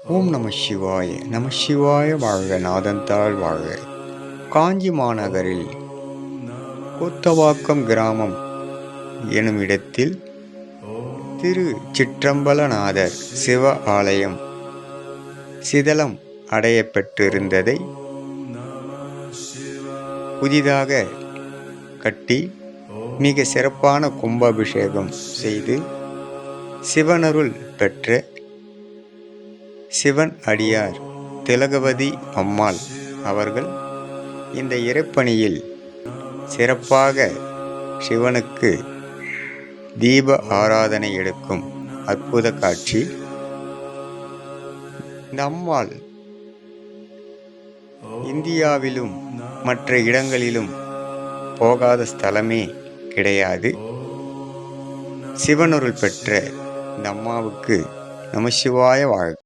ஓம் நம சிவாய நம சிவாய வாழ்க நாதந்தாள் வாழ்க. காஞ்சி மாநகரில் கூத்தவாக்கம் கிராமம் எனும் இடத்தில் திரு சிற்றம்பலநாதர் சிவ ஆலயம் சிதலம் அடையப்பட்டிருந்ததை புதிதாக கட்டி மிக சிறப்பான கும்பாபிஷேகம் செய்து சிவனருள் பெற்ற சிவன் அடியார் திலகவதி அம்மாள் அவர்கள் இந்த இறைப்பணியில் சிறப்பாக சிவனுக்கு தீப ஆராதனை எடுக்கும் அற்புத காட்சி. இந்த அம்மாள் இந்தியாவிலும் மற்ற இடங்களிலும் போகாத ஸ்தலமே கிடையாது. சிவனருள் பெற்ற இந்த அம்மாவுக்கு நமசிவாய வாழ்க.